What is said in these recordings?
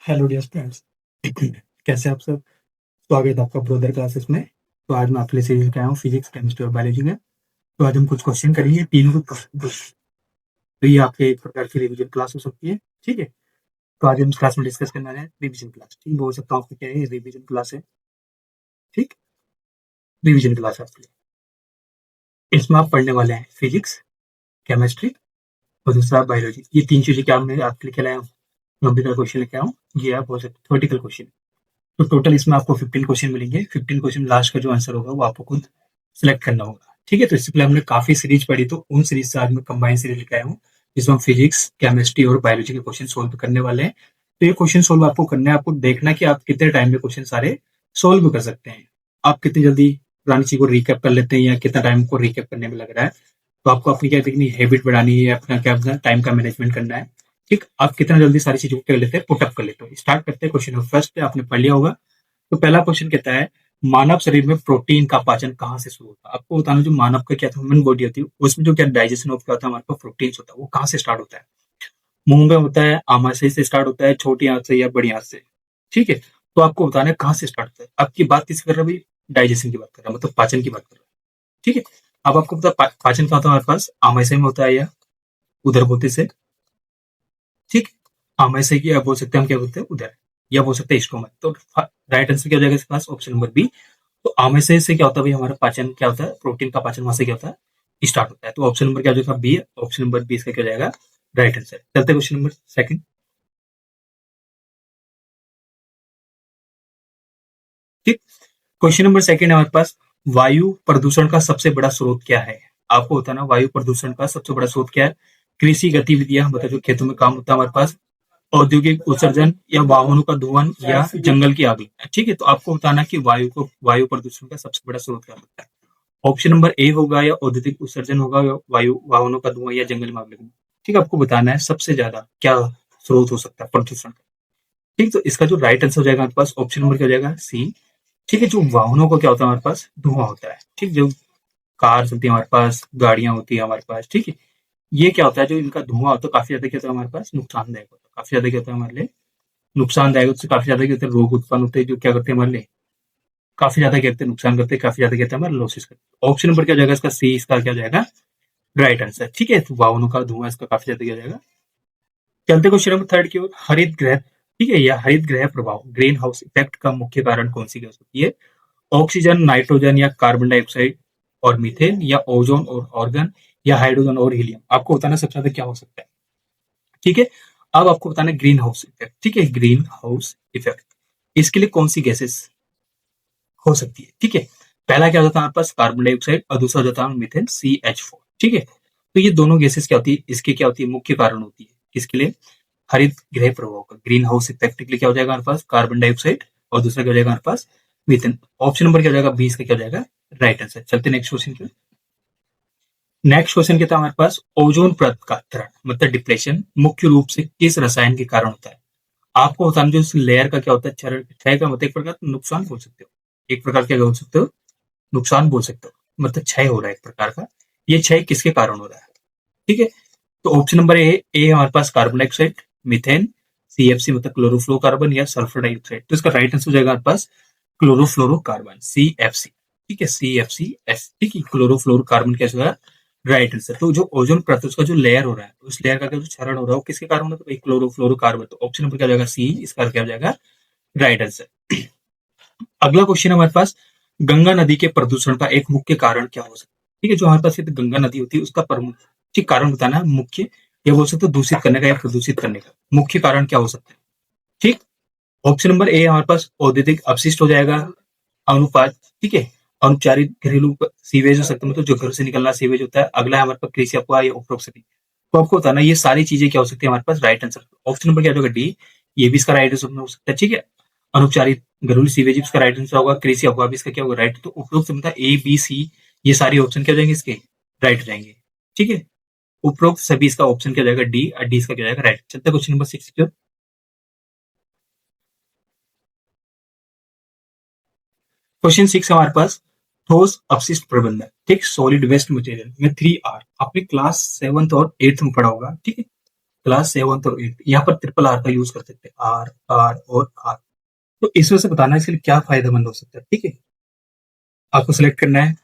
Hello dear friends. कैसे आप सब? स्वागत है आपका ब्रदर क्लासेस में। तो आज मैं आपके लिए सीरीज लेके आया हूँ फिजिक्स, केमिस्ट्री और बायोलॉजी में। तो आज हम कुछ क्वेश्चन करेंगे, तीनों क्वेश्चन। तो ये आपके एक प्रकार की रिवीजन क्लास हो सकती है, ठीक है। तो आज हम इस क्लास में डिस्कस करना है रिवीजन क्लास, ठीक बोल सकता हूँ आपको क्या है, रिवीजन क्लास है, ठीक। रिवीजन क्लास है आपके लिए। इसमें आप पढ़ने वाले हैं फिजिक्स, केमिस्ट्री और दूसरा बायोलॉजी। ये तीन चीजें क्या मैं आपके लिए क्या लाया हूँ, नॉमिकल क्वेश्चन लेके आया हूँ। ये आप बोल सकते थ्योरेटिकल क्वेश्चन। तो टोटल इसमें आपको 15 क्वेश्चन मिलेंगे। 15 क्वेश्चन, लास्ट का जो आंसर होगा वो आपको खुद सिलेक्ट करना होगा, ठीक है। तो इससे पहले हमने काफी सीरीज पढ़ी, तो उन सीरीज से आज मैं कंबाइन सीरीज लेके आया हूँ, जिसमें हम फिजिक्स, केमिस्ट्री और बायोलॉजी के क्वेश्चन सोल्व करने वाले हैं। तो ये क्वेश्चन सोल्व आपको करना है, आपको देखना कि आप कितने टाइम में क्वेश्चन सारे सोल्व कर सकते हैं। आप कितनी जल्दी पुरानी चीज को रिकैप कर लेते हैं या कितना टाइम को रिकैप करने में लग रहा है। तो आपको अपनी क्या देखनी, हैबिट बढ़ानी है, अपना क्या टाइम का मैनेजमेंट करना है, ठीक। आप कितना जल्दी सारी चीजों को कर लेते हैं, पुटअप कर लेते हो। स्टार्ट करते हैं। क्वेश्चन फर्स्ट पे आपने पढ़ लिया होगा। तो पहला क्वेश्चन कहता है, मानव शरीर में प्रोटीन का पाचन कहाँ से शुरू होता है। आपको बताना, जो मानव का क्या था, ह्यूमन बॉडी होती है, उसमें जो क्या डाइजेशन ऑफ क्या होता है, हमारे पास प्रोटीन होता है, वो कहाँ से स्टार्ट होता है। मुंह में होता है, आमाशय से स्टार्ट होता है, छोटी आंत से या बड़ी आंत से, ठीक है। तो आपको बताना है कहाँ से स्टार्ट होता है। आपकी बात किस कर रहा है भाई, डाइजेशन की बात कर रहा है, मतलब पाचन की बात कर रहा है, ठीक है। अब आपको पता पाचन कहाँ होता है हमारे पास, आमाशय में होता है या उदर होते से, ठीक। आमाशय की, या बोल सकते हैं हम क्या बोलते हैं, उदर, या बोल सकते हैं स्टोमक। तो राइट आंसर क्या हो जाएगा इसके पास, ऑप्शन नंबर बी। तो आमाशय से क्या होता है भाई, हमारा पाचन क्या होता है, प्रोटीन का पाचन वहां से क्या होता है, स्टार्ट होता है। तो ऑप्शन नंबर क्या हो जाएगा, बी। ऑप्शन नंबर बी इसका क्या हो जाएगा, राइट आंसर। चलते क्वेश्चन नंबर सेकंड, ठीक। क्वेश्चन नंबर सेकंड है हमारे पास, वायु प्रदूषण का सबसे बड़ा स्रोत क्या है। आपको बताना वायु प्रदूषण का सबसे बड़ा स्रोत क्या है। कृषि गतिविधियां, मतलब जो खेतों में काम होता है हमारे पास, औद्योगिक उत्सर्जन या वाहनों का धुआं या जंगल की आग, ठीक है। तो आपको बताना कि वायु प्रदूषण का सबसे बड़ा स्रोत क्या होता है। ऑप्शन नंबर ए होगा या औद्योगिक उत्सर्जन होगा, या वायु वाहनों का धुआं या जंगल में आग लगना, ठीक है। आपको बताना है सबसे ज्यादा क्या स्रोत हो सकता है प्रदूषण का, ठीक। तो इसका जो राइट आंसर हो जाएगा हमारे पास, ऑप्शन नंबर क्या हो जाएगा, सी, ठीक है। जो वाहनों का क्या होता है हमारे पास, धुआं होता है, ठीक। जो कार चलती है हमारे पास, गाड़ियां होती है हमारे पास, ठीक है। ये क्या होता है, जो इनका धुआं होता है काफी ज्यादा क्या होता है हमारे पास, नुकसानदायक होता है, काफी ज्यादा क्या होता है हमारे लिए नुकसानदायक, उससे काफी ज्यादा क्या होते हैं, रोग उत्पन्न होते हैं, जो क्या करते हैं हमारे लिए काफी ज्यादा कहते हैं, नुकसान करते हैं, काफी ज्यादा कहते हैं हमारे लॉसेस करते हैं। ऑप्शन नंबर क्या हो जाएगा इसका, सी इसका क्या हो जाएगा, राइट आंसर, ठीक है। तो वाहनों का धुआं इसका काफी ज्यादा क्या हो जाएगा। चलते क्वेश्चन नंबर थर्ड की ओर, हरित ग्रह, ठीक है, या हरित ग्रह प्रभाव, ग्रीन हाउस इफेक्ट का मुख्य कारण कौन सी गैस होती है। ऑक्सीजन, नाइट्रोजन या कार्बन डाइऑक्साइड और मीथेन, या ओजोन और ऑर्गन, या हाइड्रोजन और हीलियम। आपको बताना सबसे ज्यादा क्या हो सकता है, ठीक है। अब आपको बताना ग्रीन हाउस इफेक्ट, ठीक है, ग्रीन हाउस इफेक्ट, इसके लिए कौन सी गैसेस हो सकती है, ठीक है। पहला क्या होता है हमारे पास, कार्बन डाइऑक्साइड, और दूसरा होता है मीथेन, CH4, ठीक है। तो ये दोनों गैसेस क्या होती है, इसके क्या होती है, मुख्य कारण होती है किसके लिए, हरित गृह प्रभाव का, ग्रीन हाउस इफेक्ट के लिए क्या हो जाएगा हमारे पास, कार्बन डाइऑक्साइड, और दूसरा क्या हो जाएगा हमारे पास, मीथेन। ऑप्शन नंबर क्या हो जाएगा, 20 का क्या हो जाएगा, राइट आंसर। चलते नेक्स्ट क्वेश्चन की। नेक्स्ट क्वेश्चन क्या था हमारे पास, ओजोन परत का क्षरण मतलब डिप्लेशन मुख्य रूप से किस रसायन के कारण होता है। आपको बताना, जो इस लेयर का क्या होता है, क्षरण, क्षय का मतलब एक प्रकार का नुकसान बोल सकते हो, एक प्रकार क्या बोल सकते हो, नुकसान बोल सकते हो, मतलब क्षय हो रहा है एक प्रकार का। ये क्षय किसके कारण हो रहा है, ठीक है। तो ऑप्शन नंबर ए हमारे पास कार्बन डाइऑक्साइड, मीथेन, CFC मतलब क्लोरोफ्लोरोकार्बन, या सल्फर डाइऑक्साइड। तो इसका राइट आंसर हो जाएगा हमारे पास क्लोरोफ्लोरोकार्बन, CFC, ठीक है, CFCS, ठीक है। क्लोरोफ्लोरोकार्बन कैसे होगा, राइट आंसर। तो जो ओजोन परत उसका जो लेयर हो रहा है, उस लेयर का जो क्षरण हो रहा है, वो किसके कारण हो रहा है, तो भाई क्लोरोफ्लोरोकार्बन। तो ऑप्शन नंबर क्या हो जाएगा, सी, इसका क्या हो जाएगा, राइट आंसर। अगला क्वेश्चन हमारे पास, गंगा नदी के प्रदूषण का एक मुख्य कारण क्या हो सकता है, ठीक है। जो हमारे पास ये गंगा नदी होती है, उसका ठीक कारण बताना है, मुख्य, या बोल सकते हो दूषित करने का या प्रदूषित करने का मुख्य कारण क्या हो सकता है, ठीक। ऑप्शन नंबर ए हमारे पास औद्योगिक अपशिष्ट हो जाएगा, अनुपात, ठीक है, अनुपचारित घरेलू सीवेज हो सकता है, मतलब जो घर से निकलना सीवेज होता है। अगला है हमारे पास कृषि अपवाह या उपरोक्त सभी। तो आपको बताना ये सारी चीजें क्या हो सकती है हमारे पास, राइट आंसर। ऑप्शन नंबर क्या होगा, डी, ये भी इसका राइट आंसर हो सकता है, ठीक है। अनुपचारित घरेलू सीवेज इसका राइट आंसर होगा, कृषि अपवाह भी इसका क्या होगा, राइट। तो उपरोक्त मतलब A B C, ये सारी ऑप्शन क्या हो जाएंगे इसके, राइट हो जाएंगे, ठीक है। उपरोक्त सभी इसका ऑप्शन क्या हो जाएगा, डी, और डी इसका क्या हो जाएगा, राइट। चलते क्वेश्चन नंबर 6 की ओर। क्वेश्चन 6 हमारे पास, ठोस अपशिष्ट प्रबंधन, ठीक, सॉलिड वेस्ट मटेरियल में 3R आपने क्लास 7th और 8th में पढ़ा होगा, ठीक है। क्लास 7 और 8 यहाँ पर ट्रिपल आर का यूज कर सकते हैं, आर आर और आर। तो इसमें से बताना है इसके लिए क्या फायदेमंद हो सकता है। ठीक है, आपको सिलेक्ट करना है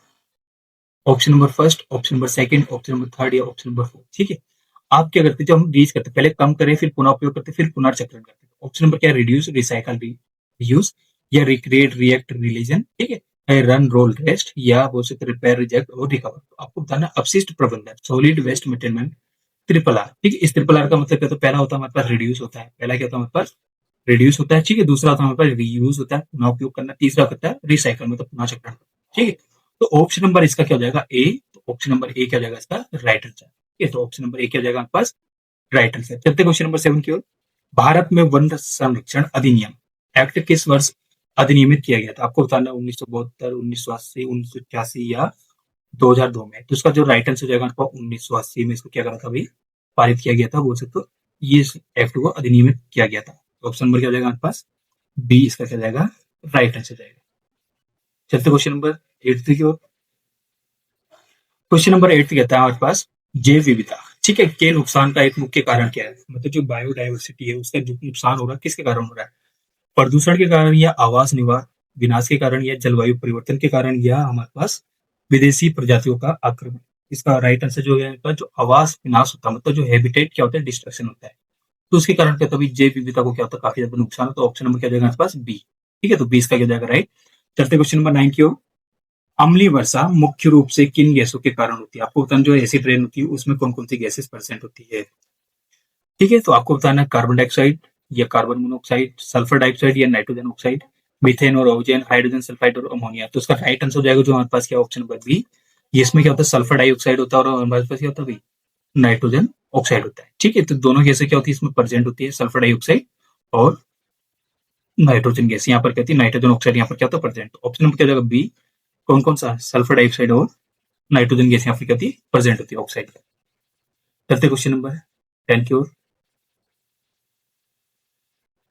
option number first, option number second, option number third या ऑप्शन नंबर फोर्थ। ठीक है, आप क्या करते हैं, जब हम रीच करते हैं पहले कम करें फिर पुनः उपयोग करते फिर पुनर्चक्रण करते हैं। ऑप्शन नंबर क्या है, रिड्यूस, रिसाइकल, रीयूज या रिक्रिएट, रिएक्ट, रिलीजन। ठीक है, रन, रोल, रेस्ट या बोल सकते रिपेयर, रिजेक्ट और रिकवर। तो आपको बताना अपशिष्ट प्रबंधन, solid waste management, triple R. ठीक है, इस ट्रिपल आर का मतलब क्या, तो पहला होता है हमारे पास रिड्यूस होता है, पहला क्या होता है हमारे पास रिड्यूस होता है। ठीक है, दूसरा होता है हमारे पास रीयूज होता है, पुनः उपयोग करना, तीसरा होता है रिसाइकल मतलब पुनः चक्रण। ठीक है, तो ऑप्शन नंबर इसका क्या हो जाएगा, ए। तो ऑप्शन नंबर ए क्या हो जाएगा इसका, राइट आंसर। ठीक है, तो ऑप्शन नंबर ए क्या हो जाएगा हमारे पास, राइट आंसर। चलते क्वेश्चन नंबर 7 की ओर। भारत में वन संरक्षण अधिनियम एक्ट किस वर्ष अधिनियमित किया गया था? आपको बताना 1972, 1980, 1981 या 2002 में। तो इसका जो राइट आंसर हो जाएगा 1980 में इसको क्या करा था भाई, पारित किया गया था बोल सकते हो, ये एक्ट को अधिनियमित किया गया था। ऑप्शन नंबर क्या हो जाएगा हमारे पास, बी इसका क्या जाएगा, राइट आंसर जाएगा। चलते क्वेश्चन नंबर 8 की ओर। क्वेश्चन नंबर 8 कहता है हमारे पास जैव विविधता। ठीक है, के नुकसान का एक मुख्य कारण क्या है, मतलब जो बायोडायवर्सिटी है उसका जो नुकसान हो रहा है किसके कारण हो रहा है, प्रदूषण के कारण या आवास निवास विनाश के कारण या जलवायु परिवर्तन के कारण या हमारे पास विदेशी प्रजातियों का आक्रमण। इसका राइट आंसर जो है जो आवास विनाश होता है मतलब जो हैबिटेट क्या होता है, डिस्ट्रक्शन होता है, तो उसके कारण क्या तभी जैव विविधता को क्या होता है काफी ज्यादा नुकसान होता है। तो ऑप्शन नंबर क्या जाएगा हमारे पास, बी। ठीक है, तो 20 का क्या जाएगा राइट। चलते क्वेश्चन नंबर 9 की ओर। अम्लीय वर्षा मुख्य रूप से किन गैसों के कारण होती है? आपको बताना जो एसिड रेन होती है उसमें कौन कौन सी गैसेस प्रेजेंट होती है। ठीक है, तो आपको बताना है कार्बन डाइऑक्साइड या कार्बन मोनोऑक्साइड, सल्फर डाइऑक्साइड या नाइट्रोजन ऑक्साइड, मीथेन और ऑक्सीजन, हाइड्रोजन सल्फाइड और अमोनिया। तो इसका राइट आंसर हो जाएगा जो हमारे पास क्या ऑप्शन नंबर बी। ये इसमें क्या होता है, सल्फर डाइऑक्साइड होता है और हमारे पास क्या होता है, नाइट्रोजन ऑक्साइड होता है। ठीक है, तो दोनों गैसें क्या होती है इसमें प्रेजेंट होती है, सल्फर डाइऑक्साइड और नाइट्रोजन गैस। यहाँ पर कहती है नाइट्रोजन ऑक्साइड यहाँ पर क्या होता है प्रेजेंट। ऑप्शन नंबर क्या जाएगा बी, कौन कौन सा, सल्फर डाइऑक्साइड और नाइट्रोजन गैस यहाँ पर क्या होती है प्रेजेंट होती है ऑक्साइड। चलते क्वेश्चन नंबर 10 की ओर।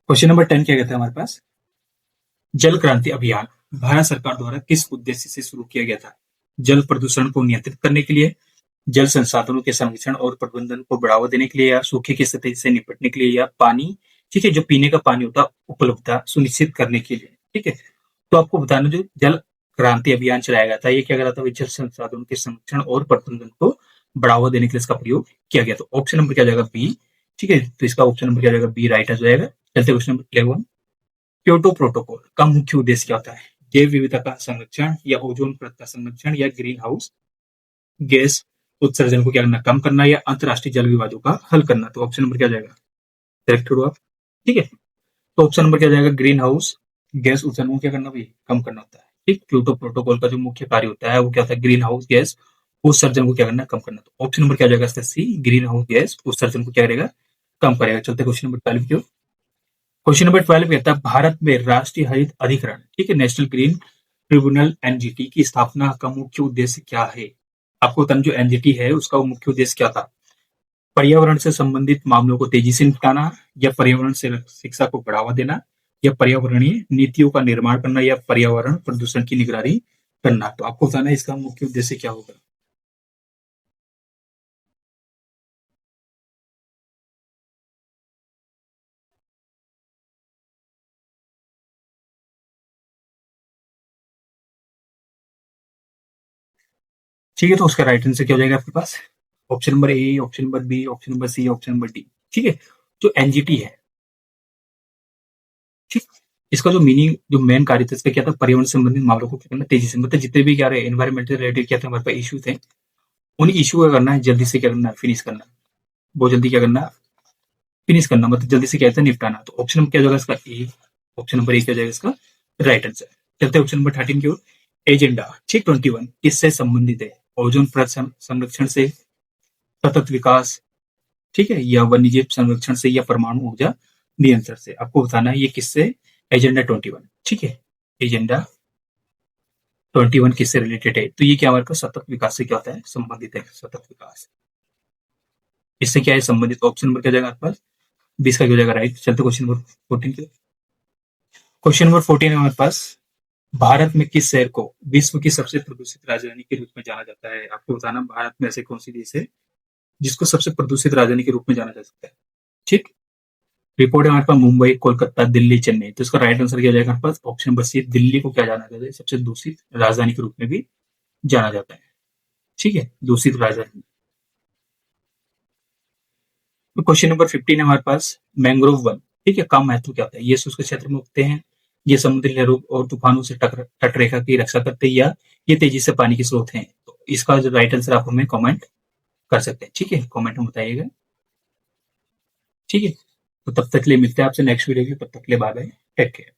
क्वेश्चन नंबर 10 क्या कहता है हमारे पास, जल क्रांति अभियान भारत सरकार द्वारा किस उद्देश्य से शुरू किया गया था? जल प्रदूषण को नियंत्रित करने के लिए, जल संसाधनों के संरक्षण और प्रबंधन को बढ़ावा देने के लिए, या सूखे की स्थिति से निपटने के लिए, या पानी, ठीक है, जो पीने का पानी होता है उपलब्धता सुनिश्चित करने के लिए। ठीक है, तो आपको बताना जो जल क्रांति अभियान चलाया गया था ये क्या कर रहा था, जल संसाधनों के संरक्षण और प्रबंधन को बढ़ावा देने के लिए इसका प्रयोग किया गया। तो ऑप्शन नंबर क्या जाएगा बी। ठीक है, तो इसका ऑप्शन नंबर क्या जाएगा बी, राइट आ जाएगा। चलते क्वेश्चन नंबर 11। क्योटो प्रोटोकॉल का मुख्य उद्देश्य क्या होता है? जैव विविधता का संरक्षण या ओजोन परत का संरक्षण या ग्रीन हाउस गैस उत्सर्जन को क्या करना, कम करना, या अंतरराष्ट्रीय जल विवादों का हल करना। तो ऑप्शन नंबर क्या जाएगा, सेलेक्ट करो आप। ठीक है, तो ऑप्शन नंबर क्या जाएगा, ग्रीन हाउस गैस उत्सर्जन को क्या करना भाई, कम करना होता है। ठीक, क्योटो प्रोटोकॉल का जो मुख्य कार्य होता है वो क्या होता है, ग्रीन हाउस गैस उत्सर्जन को क्या करना, कम करना। तो ऑप्शन नंबर क्या जाएगा सी, ग्रीन हाउस गैस उत्सर्जन को क्या करेगा, कम करेगा। चलते क्वेश्चन नंबर 12 की ओर। क्वेश्चन नंबर 12 कहता है भारत में राष्ट्रीय हरित अधिकरण, ठीक है, नेशनल ग्रीन ट्रिब्यूनल एनजीटी की स्थापना का मुख्य उद्देश्य क्या है? आपको बताना जो एनजीटी है उसका वो मुख्य उद्देश्य क्या था, पर्यावरण से संबंधित मामलों को तेजी से निपटाना, या पर्यावरण से शिक्षा को बढ़ावा देना, या पर्यावरणीय नीतियों का निर्माण करना, या पर्यावरण प्रदूषण की निगरानी करना। तो आपको बताना है इसका मुख्य उद्देश्य क्या होगा। ठीक है, तो उसका राइट आंसर क्या हो जाएगा आपके पास, option number A, option number B, option number C, option number D. ठीक है, जो एनजीटी है, ठीक, इसका जो मीनिंग जो मेन कार्य था इसका क्या था, पर्यावरण संबंधित मामलों को क्या करना तेजी से, मतलब जितने भी क्या रहे एनवायरमेंटल रिलेटेड क्या थे हमारे पास इशू थे, उन इशू का करना है जल्दी से क्या करना है, फिनिश करना, बहुत जल्दी क्या करना, फिनिश करना, मतलब जल्दी से क्या है निपटाना। तो ऑप्शन नंबर क्या जाएगा इसका ए, ऑप्शन नंबर ए क्या जाएगा इसका राइट आंसर। चलते ऑप्शन नंबर 13 की ओर। एजेंडा ठीक 21 किससे संबंधित है? ओजोन परत संरक्षण से, सतत विकास, ठीक है, या वन्यजीव संरक्षण से, या परमाणु ऊर्जा नियंत्रण से। आपको बताना है ये किससे, एजेंडा 21। ठीक है, एजेंडा 21 किससे रिलेटेड है? तो ये क्या हमारे पास सतत विकास से क्या होता है, संबंधित है, सतत विकास इससे क्या है संबंधित। ऑप्शन नंबर क्या जाएगा आपके पास, 20 का क्या हो जाएगा राइट। चलते क्वेश्चन नंबर 14 की। क्वेश्चन नंबर 14 है हमारे पास, भारत में किस शहर को विश्व की सबसे प्रदूषित राजधानी के रूप में जाना जाता है? आपको बताना भारत में ऐसे कौन सी देश है जिसको सबसे प्रदूषित राजधानी के रूप में जाना जा सकता है। ठीक। रिपोर्ट है हमारे पास मुंबई, कोलकाता, दिल्ली, चेन्नई। तो इसका राइट आंसर क्या हो जाएगा हमारे पास? ऑप्शन नंबर सी, दिल्ली को क्या जाना जाता है? सबसे दूषित राजधानी के रूप में भी जाना जाता है। ठीक है, दूषित राजधानी। तो क्वेश्चन नंबर 15 है हमारे पास, मैंग्रोव वन। ठीक है, का महत्व क्या होता है? ये शुष्क क्षेत्र में उगते हैं, ये समुद्री लहरों और तूफानों से तटरेखा की रक्षा करते हैं, या ये तेजी से पानी के स्रोत हैं। तो इसका जो राइट आंसर आप हमें कमेंट कर सकते हैं। ठीक है, कमेंट में बताइएगा। ठीक है, तो तब तक के लिए मिलते हैं आपसे नेक्स्ट वीडियो में। तब तक के लिए बाय बाय, टेक केयर।